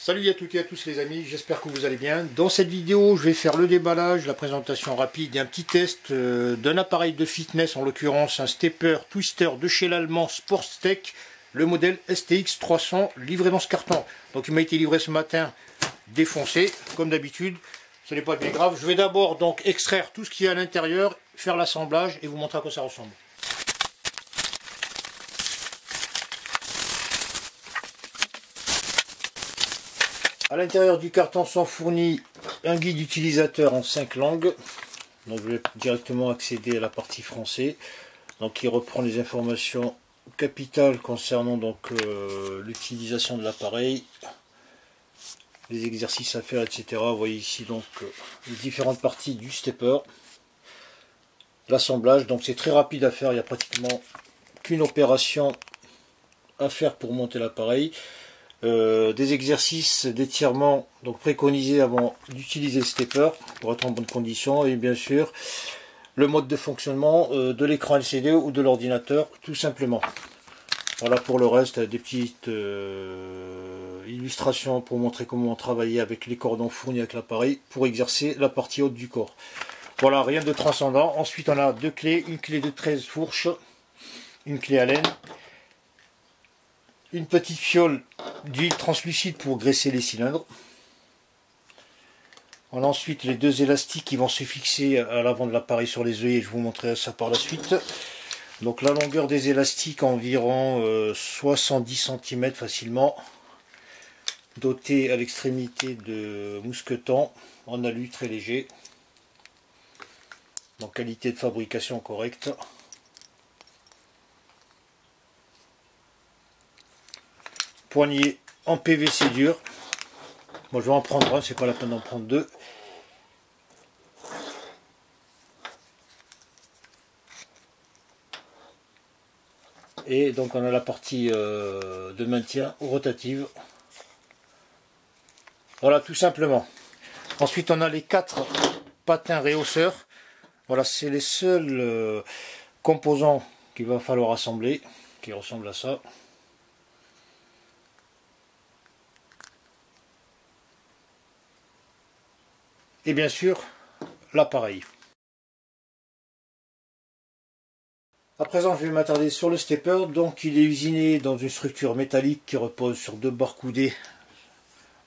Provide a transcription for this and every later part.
Salut à toutes et à tous les amis, j'espère que vous allez bien. Dans cette vidéo, je vais faire le déballage, la présentation rapide et un petit test d'un appareil de fitness, en l'occurrence un stepper twister de chez l'allemand Sportstech, le modèle STX 300, livré dans ce carton. Donc il m'a été livré ce matin défoncé, comme d'habitude, ce n'est pas bien grave. Je vais d'abord donc extraire tout ce qu'il y a à l'intérieur, faire l'assemblage et vous montrer à quoi ça ressemble. À l'intérieur du carton sont fournis un guide utilisateur en 5 langues. Donc je vais directement accéder à la partie français. Donc il reprend les informations capitales concernant donc l'utilisation de l'appareil, les exercices à faire, etc. Vous voyez ici donc les différentes parties du stepper, l'assemblage. Donc c'est très rapide à faire, il n'y a pratiquement qu'une opération à faire pour monter l'appareil. Des exercices d'étirement donc préconisés avant d'utiliser le stepper pour être en bonne condition, et bien sûr le mode de fonctionnement de l'écran LCD ou de l'ordinateur tout simplement. Voilà, pour le reste des petites illustrations pour montrer comment travailler avec les cordons fournis avec l'appareil pour exercer la partie haute du corps. Voilà, rien de transcendant. Ensuite on a deux clés, une clé de 13 fourches, une clé Allen, une petite fiole d'huile translucide pour graisser les cylindres. On a ensuite les deux élastiques qui vont se fixer à l'avant de l'appareil sur les œillets, je vous montrerai ça par la suite. Donc la longueur des élastiques environ 70 cm facilement, doté à l'extrémité de mousquetons en alu très léger, donc qualité de fabrication correcte. Poignée en PVC dur. Moi je vais en prendre un, c'est pas la peine d'en prendre deux. Et donc on a la partie de maintien rotative. Voilà, tout simplement. Ensuite on a les 4 patins réhausseurs. Voilà, c'est les seuls composants qu'il va falloir assembler, qui ressemblent à ça. Et bien sûr l'appareil. À présent je vais m'attarder sur le stepper. Donc il est usiné dans une structure métallique qui repose sur deux barres coudées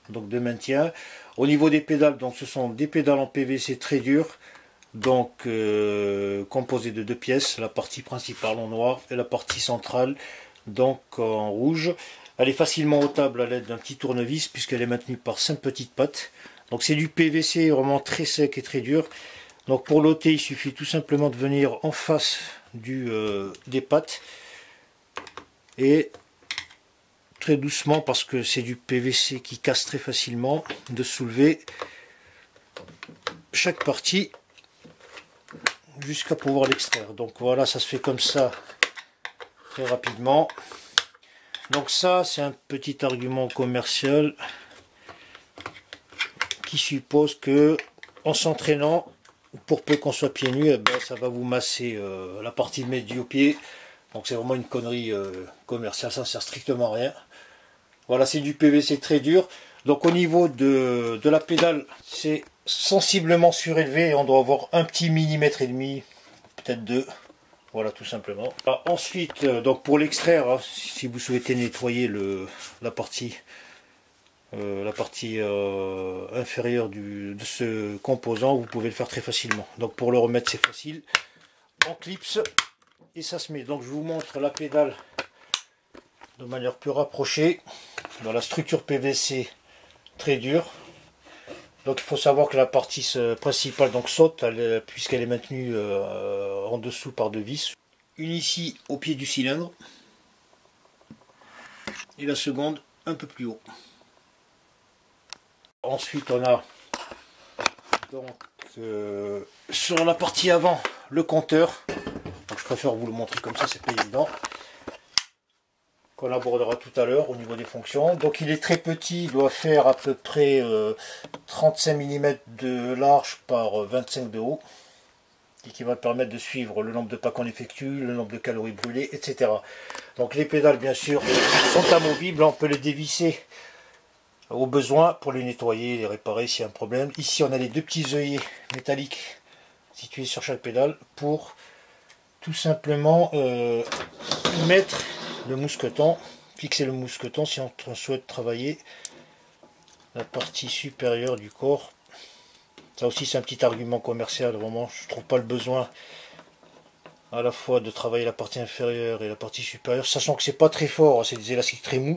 donc de maintien. Au niveau des pédales, donc ce sont des pédales en PVC très dures, donc composées de deux pièces, la partie principale en noir et la partie centrale donc en rouge. Elle est facilement ôtable à l'aide d'un petit tournevis puisqu'elle est maintenue par 5 petites pattes. Donc c'est du PVC vraiment très sec et très dur. Donc pour l'ôter, il suffit tout simplement de venir en face des pattes et très doucement, parce que c'est du PVC qui casse très facilement, de soulever chaque partie jusqu'à pouvoir l'extraire. Donc voilà, ça se fait comme ça très rapidement. Donc ça, c'est un petit argument commercial qui suppose que en s'entraînant, pour peu qu'on soit pieds nus, eh ben, ça va vous masser la partie médio pied. Donc c'est vraiment une connerie commerciale, ça ne sert strictement à rien. Voilà, c'est du PVC très dur. Donc au niveau de la pédale, c'est sensiblement surélevé. On doit avoir un petit millimètre et demi, peut-être 2. Voilà, tout simplement. Alors, ensuite, donc pour l'extraire, hein, si vous souhaitez nettoyer la partie inférieure de ce composant, vous pouvez le faire très facilement. Donc pour le remettre, c'est facile. On clipse et ça se met. Donc je vous montre la pédale de manière plus rapprochée. Dans la structure PVC très dure. Donc il faut savoir que la partie principale donc saute puisqu'elle est maintenue en dessous par deux vis. Une ici au pied du cylindre et la seconde un peu plus haut. Ensuite on a donc sur la partie avant le compteur. Donc je préfère vous le montrer comme ça, c'est pas évident. Qu'on abordera tout à l'heure au niveau des fonctions. Donc il est très petit, il doit faire à peu près 35 mm de large par 25 de haut, et qui va permettre de suivre le nombre de pas qu'on effectue, le nombre de calories brûlées, etc. Donc les pédales bien sûr sont amovibles, on peut les dévisser au besoin pour les nettoyer, les réparer s'il y a un problème. Ici on a les deux petits œillets métalliques situés sur chaque pédale pour tout simplement mettre le mousqueton, fixer le mousqueton si on souhaite travailler la partie supérieure du corps. Ça aussi c'est un petit argument commercial, vraiment je trouve pas le besoin à la fois de travailler la partie inférieure et la partie supérieure, sachant que c'est pas très fort, c'est des élastiques très mous.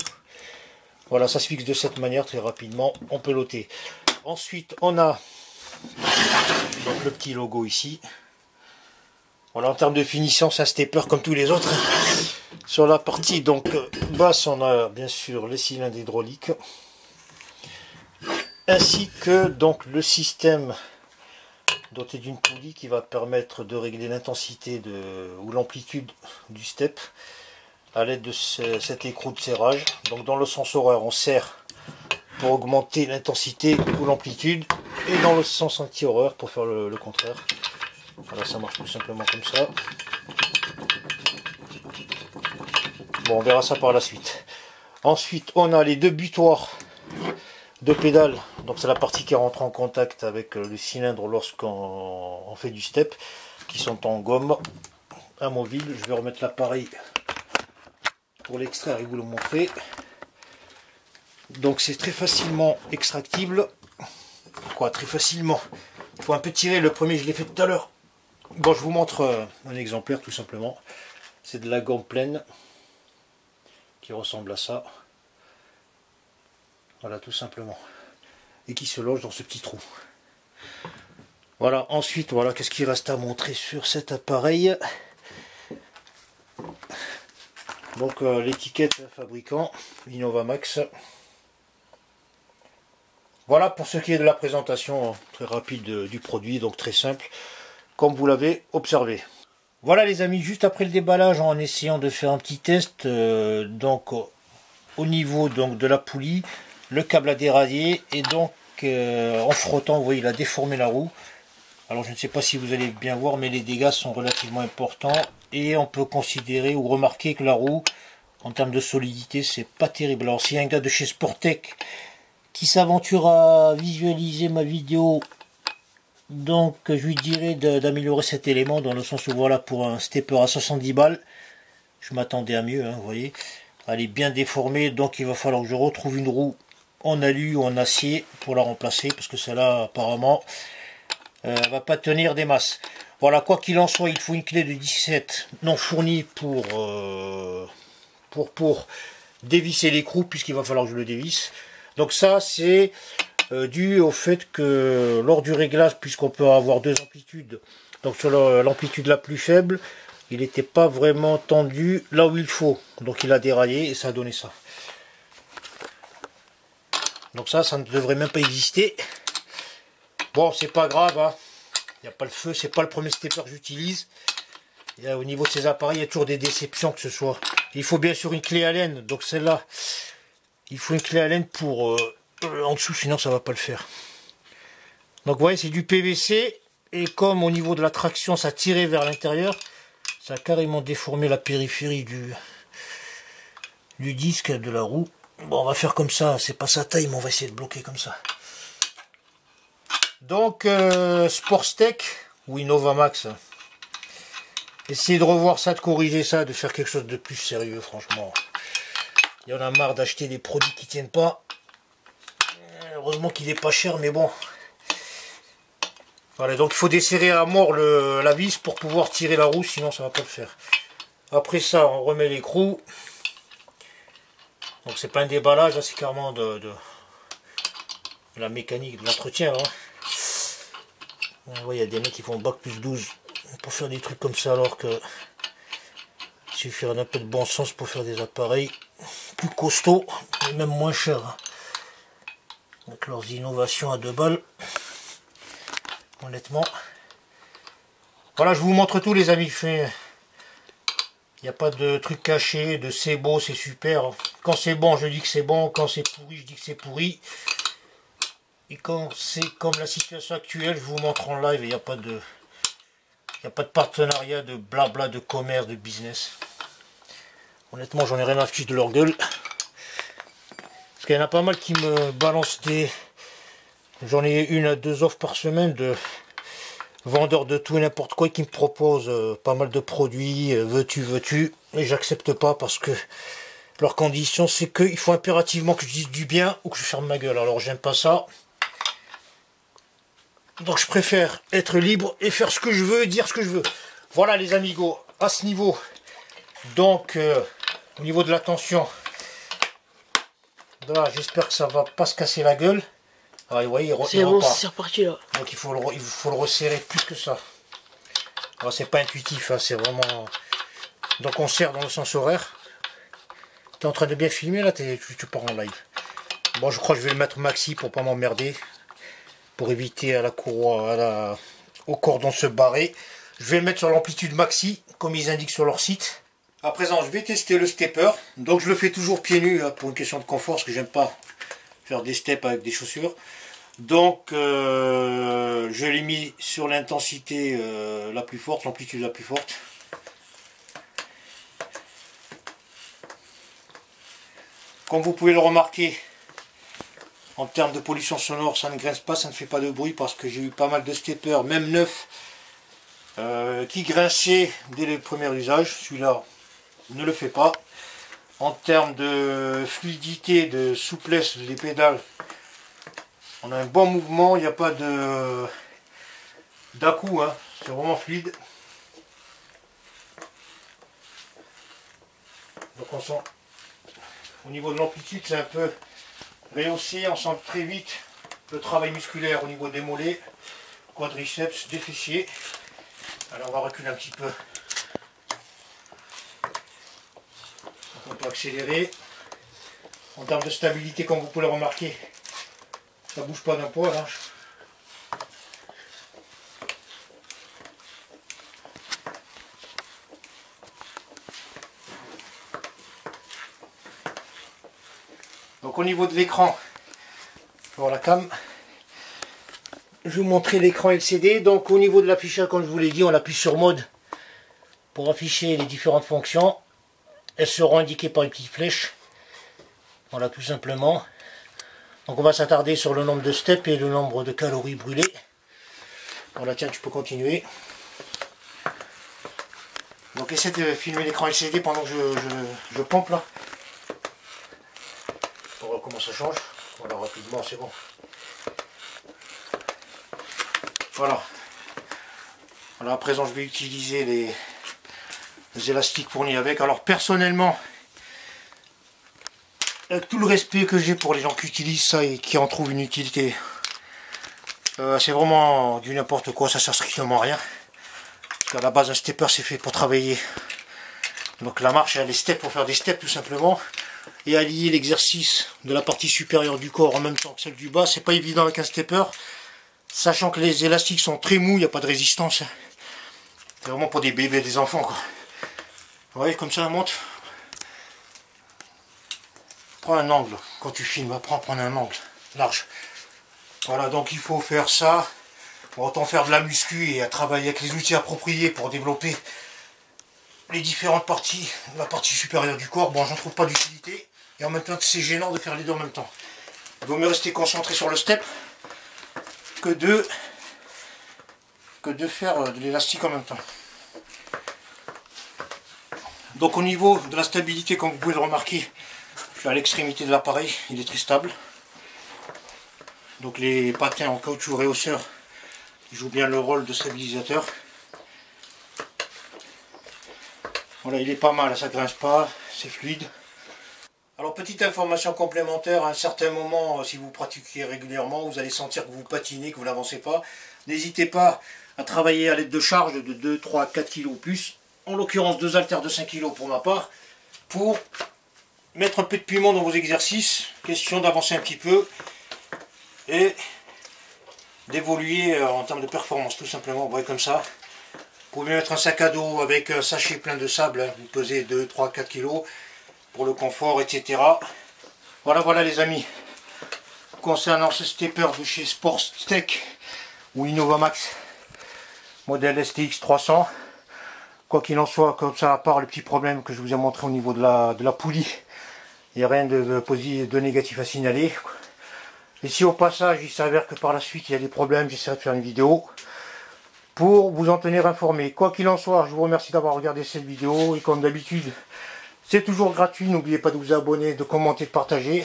Voilà, ça se fixe de cette manière très rapidement, on peut l'ôter. Ensuite on a donc le petit logo ici. Voilà, en termes de finition, c'est un stepper comme tous les autres. Sur la partie donc basse, on a bien sûr les cylindres hydrauliques, ainsi que donc le système doté d'une poulie qui va permettre de régler l'intensité ou l'amplitude du step à l'aide de cet écrou de serrage. Donc dans le sens horaire, on serre pour augmenter l'intensité ou l'amplitude, et dans le sens anti-horaire pour faire le contraire. Voilà, ça marche tout simplement comme ça. Bon, on verra ça par la suite. Ensuite, on a les deux butoirs de pédale. Donc c'est la partie qui rentre en contact avec le cylindre lorsqu'on fait du step, qui sont en gomme amovible. Je vais remettre l'appareil pour l'extraire et vous le montrer. Donc c'est très facilement extractible. Quoi, très facilement. Il faut un peu tirer. Le premier, je l'ai fait tout à l'heure. Bon, je vous montre un exemplaire tout simplement. C'est de la gomme pleine qui ressemble à ça. Voilà, tout simplement. Et qui se loge dans ce petit trou. Voilà, ensuite, voilà, qu'est-ce qu'il reste à montrer sur cet appareil. Donc, l'étiquette fabricant, Innovamax. Voilà pour ce qui est de la présentation très rapide du produit, donc très simple, comme vous l'avez observé. Voilà les amis, juste après le déballage, en essayant de faire un petit test, donc au niveau donc de la poulie, le câble a déraillé, et donc en frottant, vous voyez, il a déformé la roue. Alors je ne sais pas si vous allez bien voir, mais les dégâts sont relativement importants, et on peut considérer ou remarquer que la roue, en termes de solidité, c'est pas terrible. Alors s'il y a un gars de chez Sportec qui s'aventure à visualiser ma vidéo, donc je lui dirais d'améliorer cet élément, dans le sens où voilà, pour un stepper à 70 balles, je m'attendais à mieux, hein, vous voyez, elle est bien déformée, donc il va falloir que je retrouve une roue en alu ou en acier pour la remplacer, parce que celle-là apparemment va pas tenir des masses. Voilà, quoi qu'il en soit, il faut une clé de 17 non fournie pour dévisser l'écrou, puisqu'il va falloir que je le dévisse. Donc ça, c'est dû au fait que lors du réglage, puisqu'on peut avoir deux amplitudes, donc sur l'amplitude la plus faible, il n'était pas vraiment tendu là où il faut. Donc il a déraillé et ça a donné ça. Donc ça ne devrait même pas exister. Bon, c'est pas grave, hein. Il n'y a pas le feu, c'est pas le premier stepper que j'utilise. Au niveau de ces appareils, il y a toujours des déceptions que ce soit. Il faut bien sûr une clé Allen, donc celle-là, il faut une clé Allen pour en dessous, sinon ça va pas le faire. Donc vous voyez, c'est du PVC, et comme au niveau de la traction ça tirait vers l'intérieur, ça a carrément déformé la périphérie du disque de la roue. Bon, on va faire comme ça, c'est pas sa taille, mais on va essayer de bloquer comme ça. Donc Sportec ou Innovamax, essayez de revoir ça, de corriger ça, de faire quelque chose de plus sérieux, franchement. Il y en a marre d'acheter des produits qui tiennent pas. Heureusement qu'il est pas cher, mais bon. Voilà, donc il faut desserrer à mort la vis pour pouvoir tirer la roue, sinon ça va pas le faire. Après ça, on remet l'écrou. Donc c'est pas un déballage, c'est carrément de la mécanique, de l'entretien. Hein. Il y a des mecs qui font bac plus 12 pour faire des trucs comme ça, alors que il suffirait d'un peu de bon sens pour faire des appareils plus costauds et même moins chers. Donc leurs innovations à 2 balles, honnêtement. Voilà, je vous montre tout les amis. Il n'y a pas de truc caché, de c'est beau, c'est super. Quand c'est bon, je dis que c'est bon. Quand c'est pourri, je dis que c'est pourri. Et quand c'est comme la situation actuelle, je vous montre en live. Il n'y a pas de partenariat, de blabla, de commerce, de business. Honnêtement, j'en ai rien à fiche de leur gueule. Parce qu'il y en a pas mal qui me balancent des... J'en ai 1 à 2 offres par semaine de vendeurs de tout et n'importe quoi qui me proposent pas mal de produits, veux-tu, et j'accepte pas parce que leur condition c'est qu'il faut impérativement que je dise du bien ou que je ferme ma gueule. Alors j'aime pas ça. Donc je préfère être libre et faire ce que je veux et dire ce que je veux. Voilà les amigos, à ce niveau. Donc au niveau de la tension, là j'espère que ça va pas se casser la gueule. Ah, vous voyez, c'est bon, c'est reparti là. Donc il faut le resserrer plus que ça. Alors c'est pas intuitif, hein, c'est vraiment... Donc on serre dans le sens horaire. Tu es en train de bien filmer là, tu pars en live. Bon, je crois que je vais le mettre maxi pour pas m'emmerder. Pour éviter à la courroie, au cordon de se barrer. Je vais le mettre sur l'amplitude maxi, comme ils indiquent sur leur site. À présent, je vais tester le stepper. Donc je le fais toujours pieds nus, hein, pour une question de confort, parce que j'aime pas faire des steps avec des chaussures. Donc je l'ai mis sur l'intensité la plus forte, l'amplitude la plus forte. Comme vous pouvez le remarquer, en termes de pollution sonore, ça ne grince pas, ça ne fait pas de bruit, parce que j'ai eu pas mal de steppers, même neufs, qui grinçaient dès le premier usage. Celui-là ne le fait pas. En termes de fluidité, de souplesse des pédales, on a un bon mouvement, il n'y a pas de d'à-coup, hein. C'est vraiment fluide. Donc on sent, au niveau de l'amplitude, c'est un peu rehaussé, on sent très vite le travail musculaire au niveau des mollets, quadriceps, des fessiers. Alors on va reculer un petit peu. Donc on peut accélérer. En termes de stabilité, comme vous pouvez le remarquer, ça ne bouge pas d'un poil, hein. Donc au niveau de l'écran, pour la cam, je vais vous montrer l'écran LCD. Donc au niveau de l'affichage, comme je vous l'ai dit, on appuie sur mode pour afficher les différentes fonctions. Elles seront indiquées par une petite flèche. Voilà, tout simplement. Donc on va s'attarder sur le nombre de steps et le nombre de calories brûlées. Voilà, tiens, tu peux continuer. Donc essaie de filmer l'écran LCD pendant que je pompe là. On va voir comment ça change. Voilà, rapidement, c'est bon. Voilà. Voilà, à présent je vais utiliser les élastiques fournis avec. Alors personnellement, avec tout le respect que j'ai pour les gens qui utilisent ça et qui en trouvent une utilité, c'est vraiment du n'importe quoi, ça sert strictement à rien. Parce qu'à la base un stepper c'est fait pour travailler. Donc la marche, elle a les steps pour faire des steps tout simplement. Et allier l'exercice de la partie supérieure du corps en même temps que celle du bas, c'est pas évident avec un stepper. Sachant que les élastiques sont très mous, il n'y a pas de résistance. C'est vraiment pour des bébés, des enfants, quoi. Vous voyez, comme ça, elle monte. Prends un angle. Quand tu filmes, prends un angle large. Voilà, donc il faut faire ça. Pour autant faire de la muscu et à travailler avec les outils appropriés pour développer les différentes parties, la partie supérieure du corps. Bon, j'en trouve pas d'utilité. Et en même temps, c'est gênant de faire les deux en même temps. Il vaut mieux rester concentré sur le step que de faire de l'élastique en même temps. Donc au niveau de la stabilité, comme vous pouvez le remarquer, je suis à l'extrémité de l'appareil, il est très stable. Donc les patins en caoutchouc réhausseur jouent bien le rôle de stabilisateur. Voilà, il est pas mal, ça grince pas, c'est fluide. Alors petite information complémentaire, à un certain moment, si vous pratiquez régulièrement, vous allez sentir que vous patinez, que vous n'avancez pas. N'hésitez pas à travailler à l'aide de charges de 2, 3, 4 kg ou plus. En l'occurrence 2 haltères de 5 kg pour ma part. Pour mettre un peu de piment dans vos exercices. Question d'avancer un petit peu. Et d'évoluer en termes de performance tout simplement. Vous voyez comme ça. Vous pouvez mettre un sac à dos avec un sachet plein de sable. Vous pesez 2, 3, 4 kg. Pour le confort, etc. Voilà les amis. Concernant ce stepper de chez Sportstech ou Innovamax, modèle STX 300. Quoi qu'il en soit, comme ça, à part le petit problème que je vous ai montré au niveau de la poulie, Il n'y a rien de négatif à signaler. Et si au passage il s'avère que par la suite il y a des problèmes, j'essaierai de faire une vidéo pour vous en tenir informé. Quoi qu'il en soit, je vous remercie d'avoir regardé cette vidéo et comme d'habitude, c'est toujours gratuit. N'oubliez pas de vous abonner, de commenter, de partager.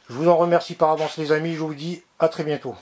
Je vous en remercie par avance les amis, je vous dis à très bientôt.